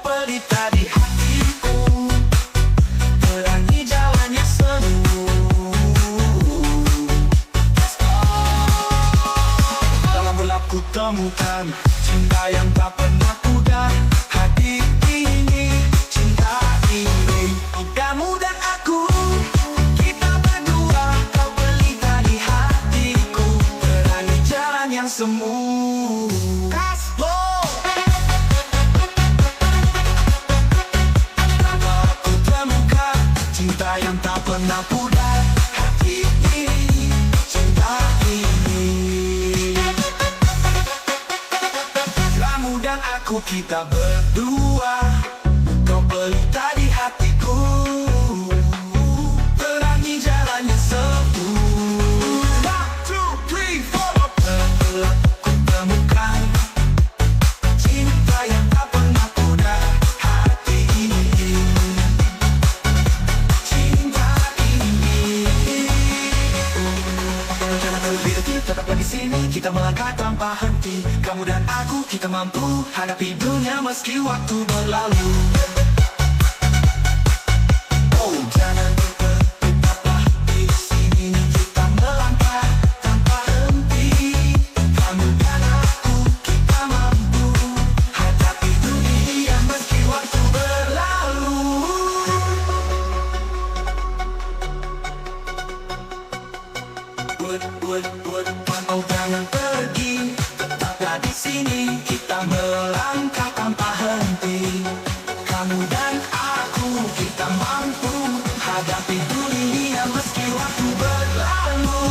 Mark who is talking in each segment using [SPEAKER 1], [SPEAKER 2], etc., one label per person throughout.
[SPEAKER 1] pelita di hatiku, terangi jalannya semu. Dalam gelap ku temukan cinta yang tak pernah pudar. Hati ini, cinta ini, kamu dan aku, kita berdua. Kau pelita di hatiku, terangi jalan yang semu. Cinta yang tak pernah pudar. Hati ini, cinta ini, kamu dan aku, kita berdua. Kau pelita di hatiku, terangi jalannya semu. 1, 2, 3, 4. Telah ku temukan cinta yang tak pernah pudar. Hati ini, tetaplah di sini, kita melangkah tanpa henti. Kamu dan aku, kita mampu hadapi dunia meski waktu berlalu. Oh, jangan lupa, tetaplah di sini, kita melangkah tanpa henti. Kamu dan aku, kita mampu hadapi dunia meski waktu berlalu. Oh, jangan pergi, tetaplah di sini, kita melangkah tanpa henti. Kamu dan aku, kita mampu hadapi dunia meski waktu berlalu.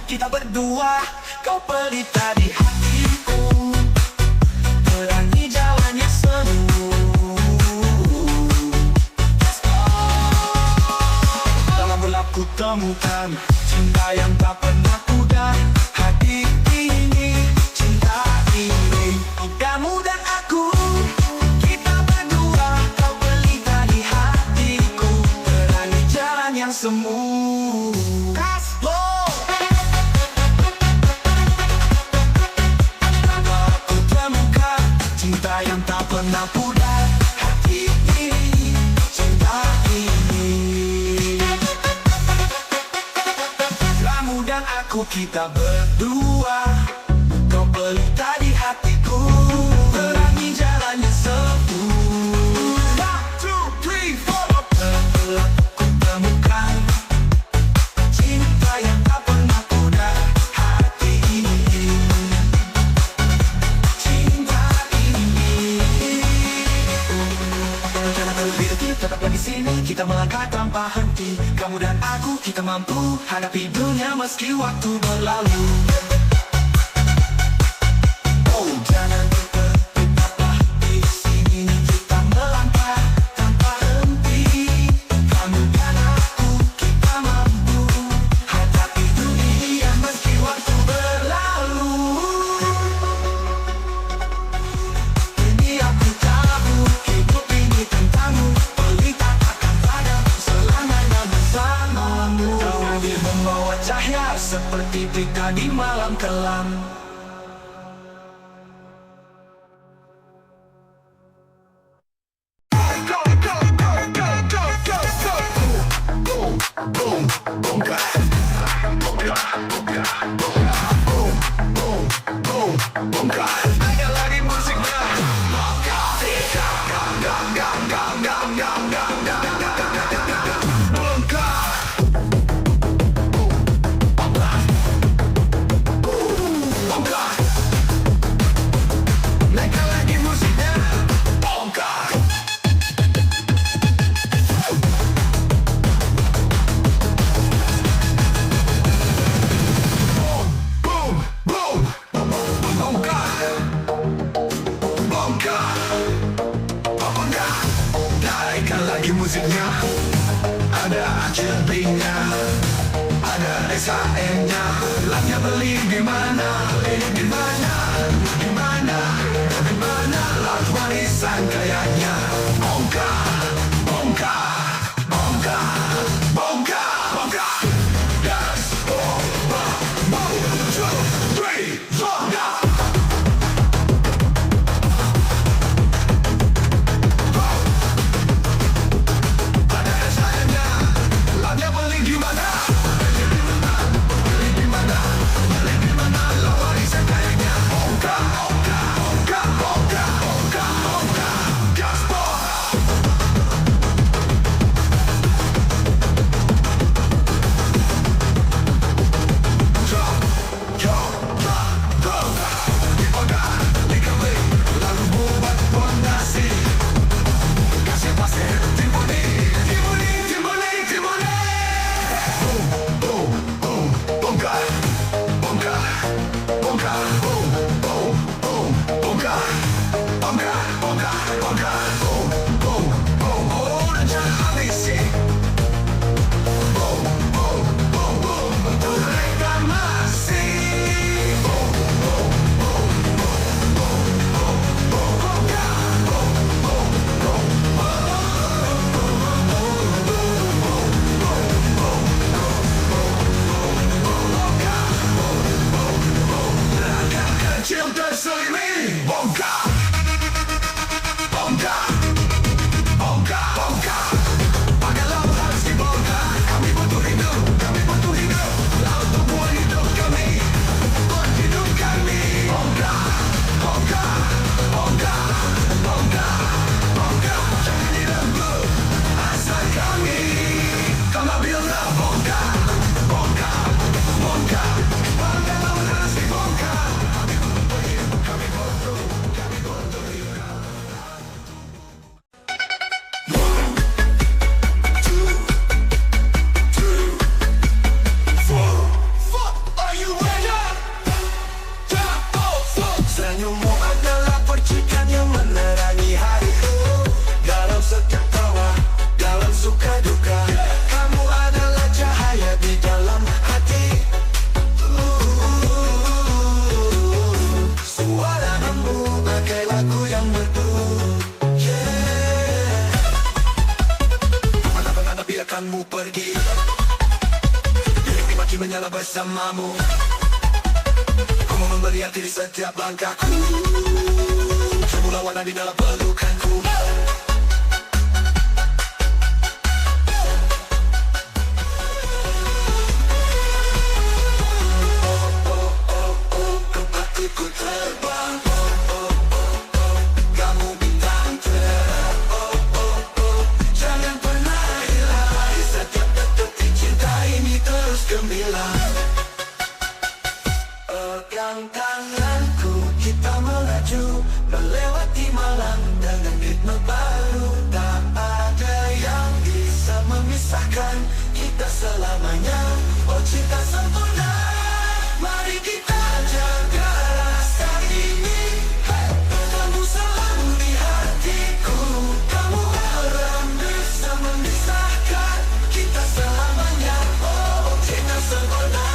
[SPEAKER 1] Kita berdua, kau pelita di hatiku, terangi jalannya semu. Dalam gelap ku temukan cinta yang tak pernah pudar. Hati ini, cinta ini, kamu dan aku, kita berdua. Kau pelita di hatiku, terangi jalan yang semu. Cinta yang tak pernah pudar. Hati ini, cinta ini, kamu dan aku, kita berdua. Kau pelita di hatiku, terangi jalannya semu. 1, 2, 3, 4. Telah ku temukan cinta yang tak pernah pudar. Hati ini, tetaplah di sini, kita melangkah tanpa henti. Kamu dan aku, kita mampu hadapi dunia meski waktu berlalu. Oh, jangan lupa, tetaplah di sini, kita melangkah tanpa henti. Kamu dan aku, kita mampu hadapi dunia meski waktu berlalu. Ini aku tahu, hidup ini tentangmu. Membawa cahaya seperti pelita di malam kelam. Ada lagi musiknya. ada Angelina, ada SHM-nya. Labnya beli di mana? Di mana? Di mana? Di mana? Lat warisan kayaknya. Bongkar, bongkar, bongkar, bongkar, bongkar. Das, oh, oh, 1, 2, 3, bongkar.
[SPEAKER 2] Biarkanmu pergi, dinikmati menyala bersamamu. Ku memberi arti di setiap langkahku, semula warna di dalam pelukanku. Tempat ku terbang, kamu bintang terang. Jangan pernah hilang, di setiap detik cinta ini terus gemilang. Pegang tanganku, kita melaju melewati malam dengan ritme baru. Tak ada yang bisa memisahkan kita selamanya. Oh cinta sempurna, mari kita jaga rasa ini. Kamu selalu di hatiku, kamu haram bisa memisahkan kita selamanya. Oh cinta sempurna,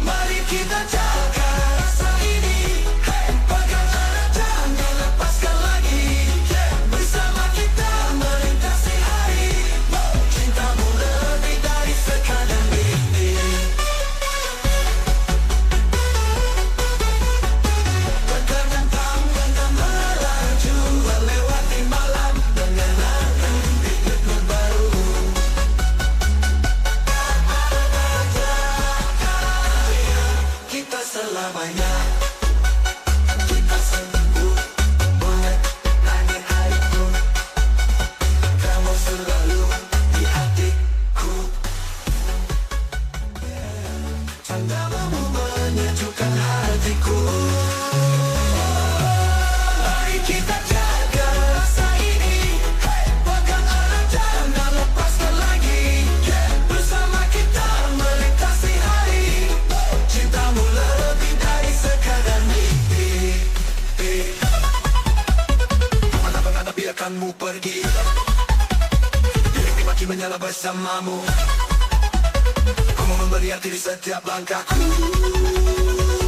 [SPEAKER 2] mari kita jaga rasa ini. Pegang erat, jangan lepaskan lagi. Bersama kita melintasi hari. Cintamu lebih dari sekadar mimpi. menyala bersamamu. Ku mau memberi arti di setiap langkahku.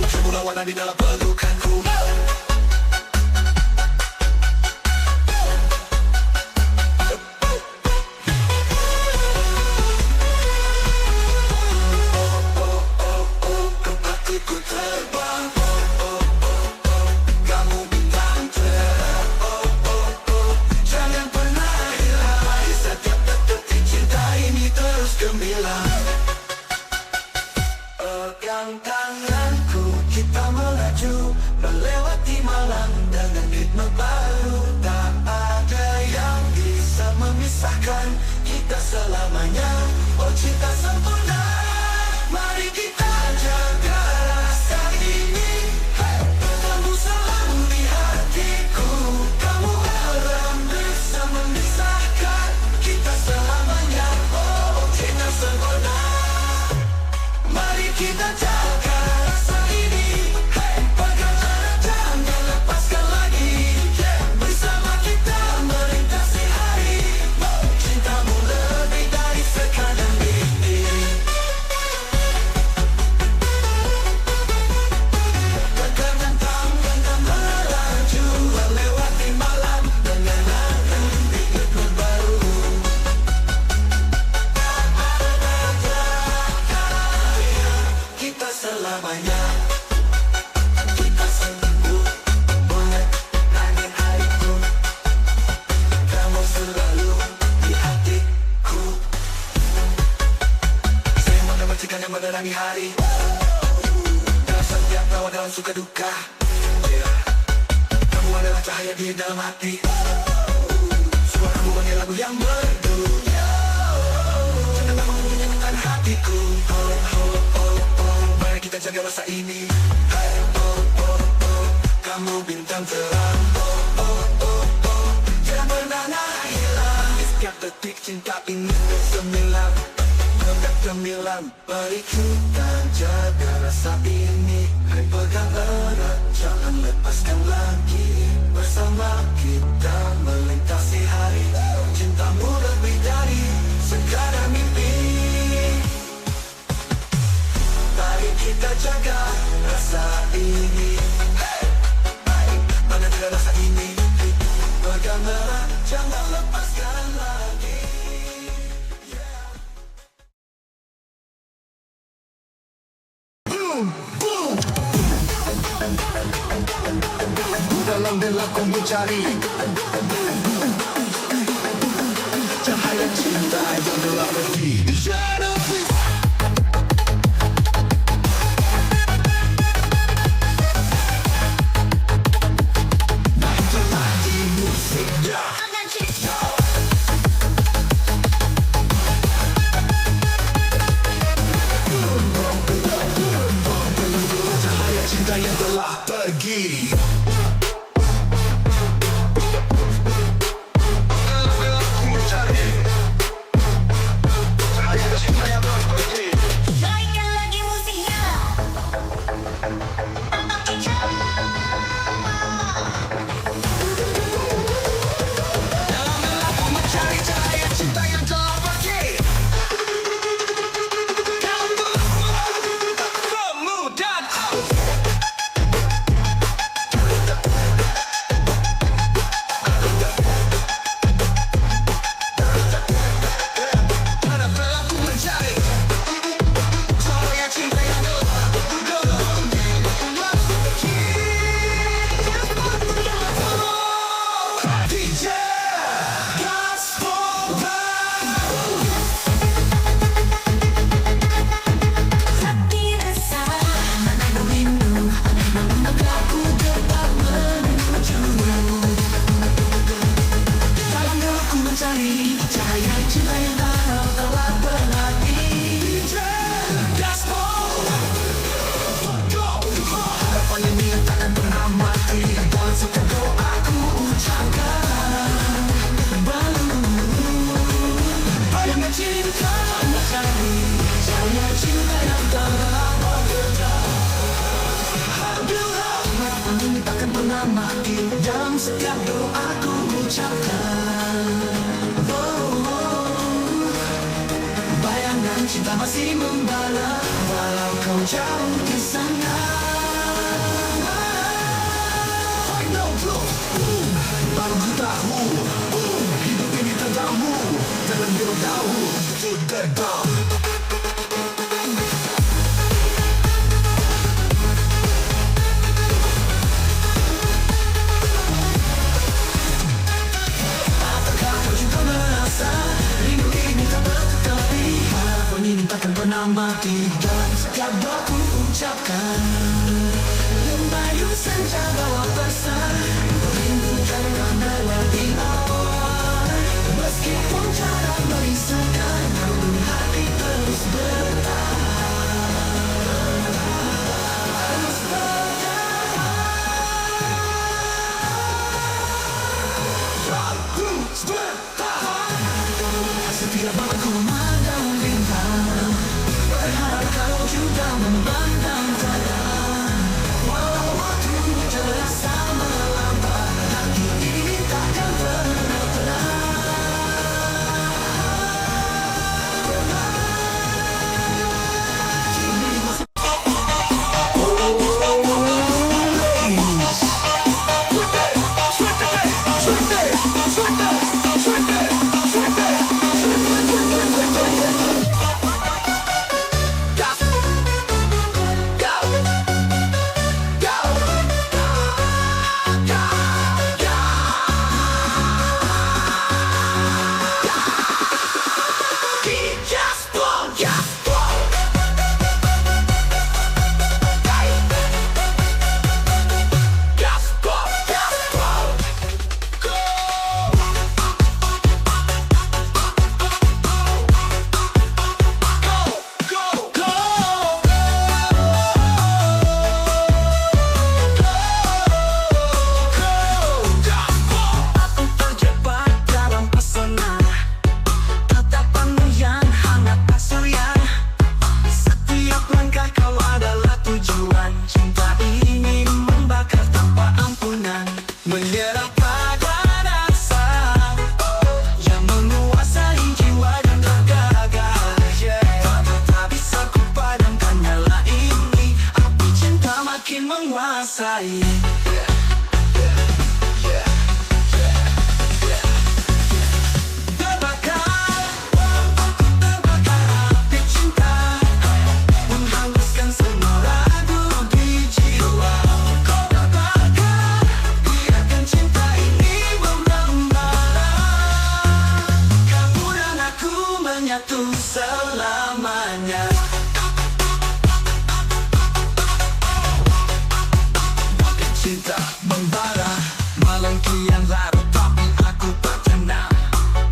[SPEAKER 2] Semula warna di dalam pelukanku. Tempatku terbang. Kamu bintang terang. Jangan pernah hilang. Di setiap detik cinta ini terus gemilang. Pegang tanganku, kita melaju melewati malam dengan ritme baru. Tak ada yang bisa memisahkan kita selamanya. Oh cinta sempurna, mari kita jaga rasa ini. Kamu selalu di hatiku. Kamu haram bisa memisahkan kita selamanya. Oh cinta sempurna, mari kita jaga rasa ini. Pegang erat, jangan lepaskan lagi. Bersama kita melintasi hari. Cintamu lebih dari sekadar mimpi. Pegangan tangan dan melaju melewati malam dengan ritme baru. Kita selamanya. Kita sembuh mengenangi hariku. Kamu selalu di hatiku. Saya menambahkan yang menerangi hari. Dalam setiap tawa, dalam suka duka. Kamu adalah cahaya di dalam hati. Suaramu bagai lagu yang merdu. Cintamu menyenangkan hatiku. Mari kita jaga rasa ini. Kamu bintang terang. Jangan pernah hilang. Di setiap detik cinta ini bersemilang. Gemilang, mari kita jaga rasa ini. Pegang erat, jangan lepaskan lagi. Bersama kita melintasi hari. Cintamu lebih dari sekadar mimpi. Mari kita jaga rasa ini. Mana ada rasa ini? Pegang erat, jangan lepaskan lagi. Dalam belakku mencari cahaya cinta yang telah pergi. Nah itulah di musiknya. Cahaya cinta yang telah pergi. mati dalam setiap doaku ucapkan. Oh, oh,
[SPEAKER 1] cinta masih membara walau kau jauh di sana. I know bro, baru ku tahu, hidup ini tentangmu, jangan bilang tahu, sudah tahu. Takkan pernah mati dalam setiap doaku ucapkan. Lembayu senja bawa pesan, rindukan karena lagi awal. Meskipun cara merisaukan, namun hati terus bertahan. Terus bertahan. Terus bertahan. Setiap malam ku memandang bintang, berharap kau juga memandang terang. Walau waktu terasa melambat, hati ini takkan pernah menguasai. Terbakar api cinta, menghanguskan semua ragu di jiwa. Kau terbakar, biarkan cinta ini membara. Kamu dan aku menyatu selamanya. Cinta membara, malam kian larut tapi aku tak tenang.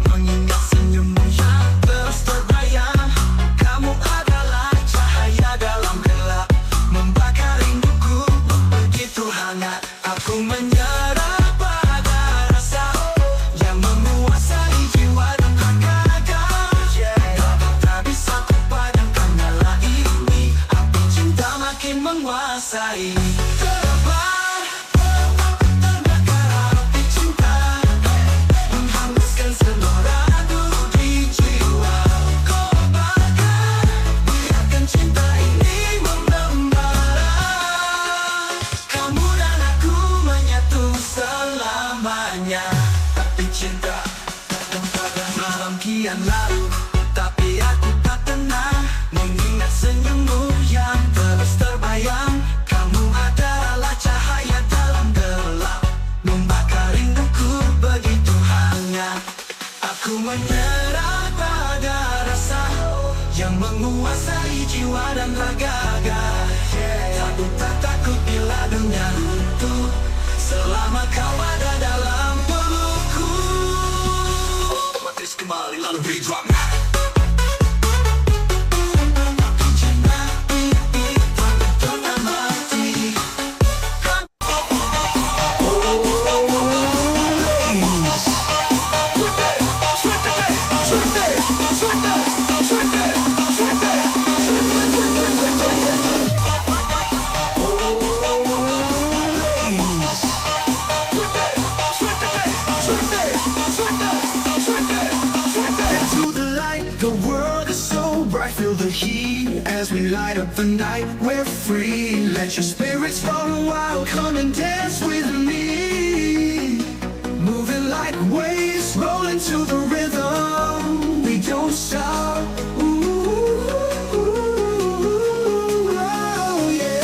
[SPEAKER 1] Mengingat senyummu yang terus terbayang. Kamu adalah cahaya dalam gelap, membakar rinduku begitu hangat. Aku menyerah pada rasa yang menguasai jiwa dan raga. Tak bisa ku padamkan nyala ini, api cinta makin menguasai. Tapi cinta datang pada malam kian lalu, tapi aku tak tenang. Mengingat senyummu yang terus terbayang. Kamu adalah cahaya dalam gelap, membakar rinduku begitu hangat. Aku menyerah pada rasa yang menguasai jiwa dan raga. Aku tak takut bila dunia runtuh, selama kau ada dalam pelukku. Matis kembali lalu beri drum. feel the heat as we light up the night. We're free. Let your spirits run wild. Come and dance with me. Moving like waves, rolling to the rhythm. We don't stop. Ooh, oh, yeah.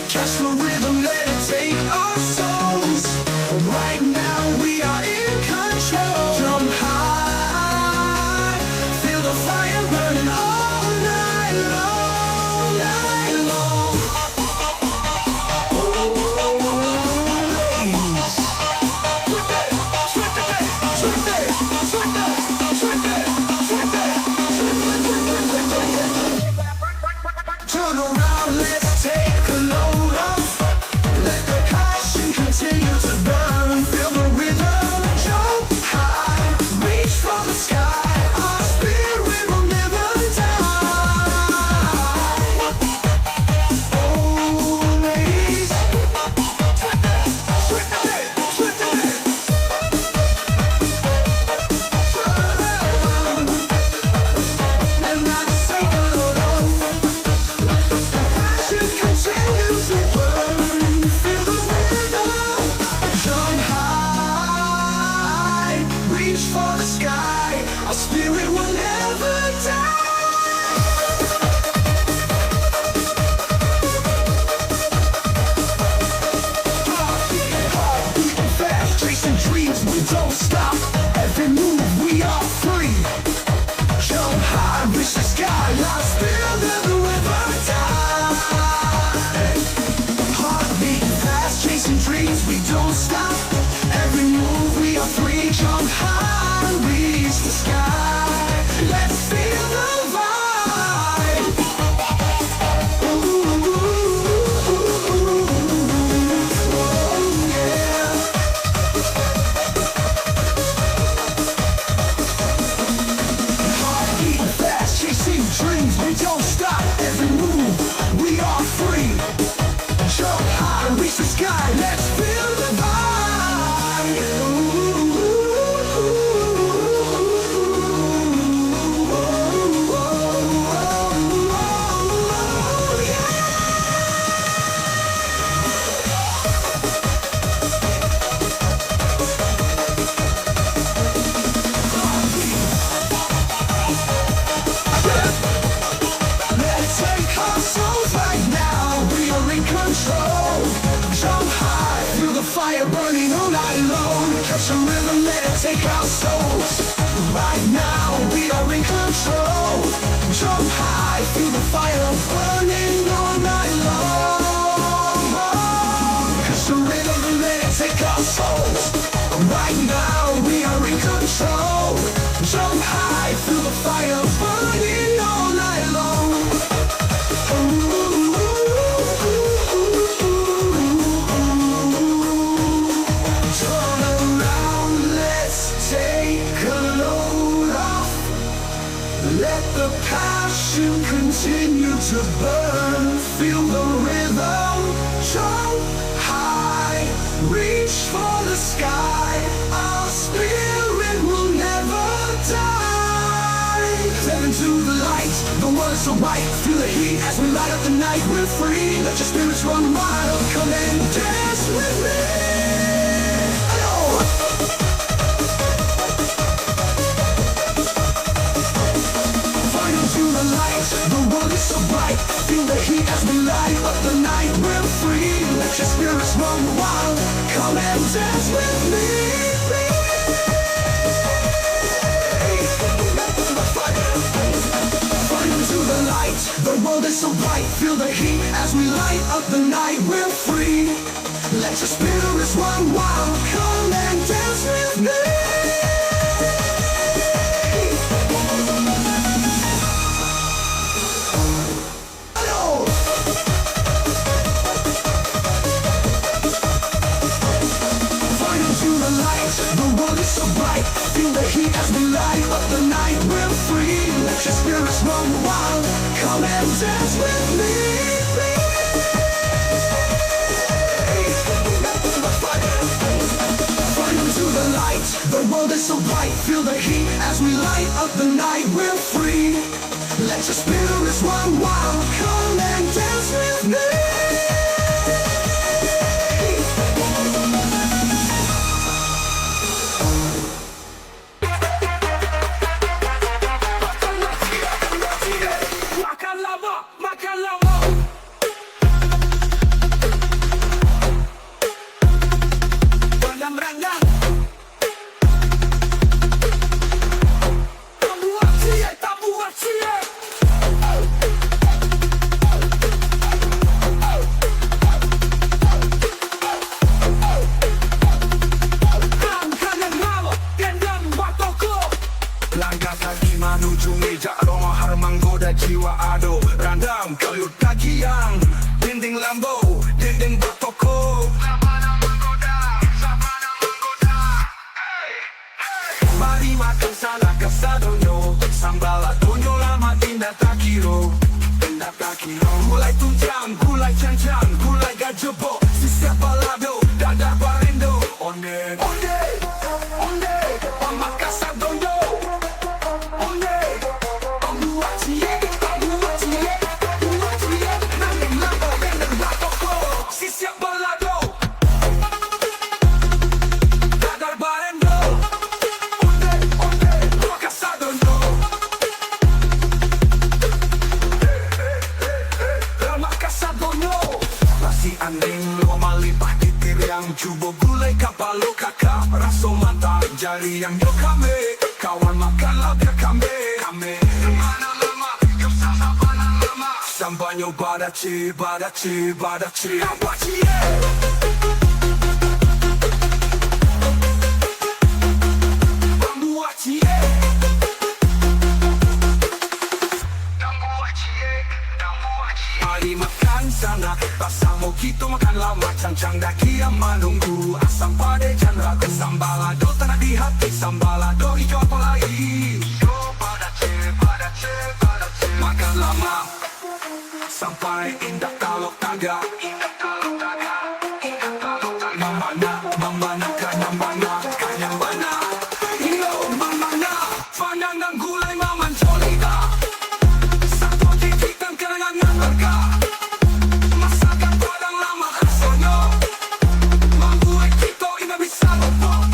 [SPEAKER 1] Catch the rhythm, let it take our souls. Right now we are in control. Jump high, feel the fire burning all night long, night long. Turn around, let's take a load off. Let the passion continue to burn. Feel the rhythm, jump high, reach for the sky. Our spirit will never die. Oh, ladies, and let's take a load off. Passion continues to burn. Feel the rhythm, jump high, reach for the sky. Our spirit will never die. Heartbeat fast, chasing dreams, we don't stop. Every move, we are free. Jump high, reach the sky. Our spirit never ever die. Heartbeat fast, chasing dreams, we don't stop. Every move, we are free. Jump high, reach the sky. Let's feel the vibe. Ooh, oh, yeah. Heartbeat fast, chasing dreams, we don't stop. Every move, we are free. Jump high, reach the sky, let's feel the vibe. Let's take our souls right now. We are in control. Jump high, feel the fire burning all night long. Catch a rhythm, let it take our souls. Right now, we are in control. Jump high, feel the fire burning all night long. Catch a rhythm, let it take our souls. Right now, we are in control. Jump high, feel the fire burning all night long. Turn around, let's take a load off. Let the passion continue to burn. Feel the rhythm, jump high, reach for the sky. Our spirit will never die. Step into the light, the world is so bright. Feel the heat as we light up the night. We're free, let your spirits run wild. Come and dance with me. Find into the light, the world is so bright. Feel the heat as we light up the night. We're free, let your spirits run wild. Come and dance with me. Find into the light, the world is so bright. Feel the heat as we light up the night. We're free, let your spirits run wild. Come and dance with me. Find into the light, the world is so bright. Feel the heat as we light up the night. We're free, let your spirits run wild. Come and dance with me. Find
[SPEAKER 2] world is so bright, feel the heat as we light up the night, we're free. Let your spirits run wild, come and dance with me.
[SPEAKER 1] Makan lama, makan lama. Rendang-rendang. Tambuhan cie, tambuhan cie. Angkat yang lama, gendang batoko. Langkah kaki menuju meja aroma harum menggoda jiwa ado. Randam kalut kaki yang dinding lambo, dinding batoko. Mari makan sana kasadonyo, sambal atonyo lama tindak tak kiro, tindak tak kiro. Gulai tunjang, gulai cancang, gulai gajebo, sisiap balado, dadar barindo. Onde, onde, onde, pamak kasadonyo. Onde, ambuat cie, ambuat cie, ambuat cie. Nanging lambo, gendeng batoko, sisiap balado, dadar barindo. Nasi anding loma lipat titir yang cubo gulai kapal lo kakak raso mata jari yang yo kame kawan makanlah biar kame mana lama yo sasa mana lama sambanyo badaci badaci badaci apa cie. Mari makan sana, rasa mojito makan lama, cancang daki yang menunggu, asam pade dan ragu sambalado tanah di hati, sambalado hijau apa lagi? Makan lama sampai indah kalau taga, mamana, mamana, kanyamana, kanyamana, yo mamana, panang dan gulai maman jolida. Masakan padang lama khasnya, mambu ekito ina bisa lupa.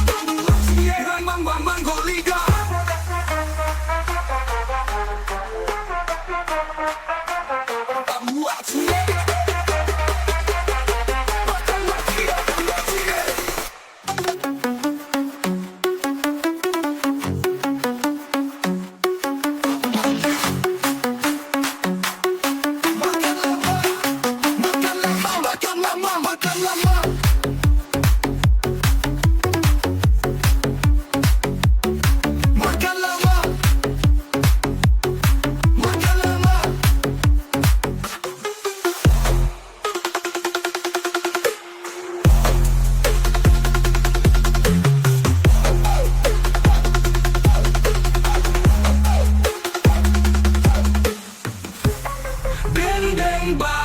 [SPEAKER 1] Sieran mambang manggoliga. Buat cie, makanlah cie, cie. Makan lama, makan lama. Makan lama, makan lama. Dendeng ba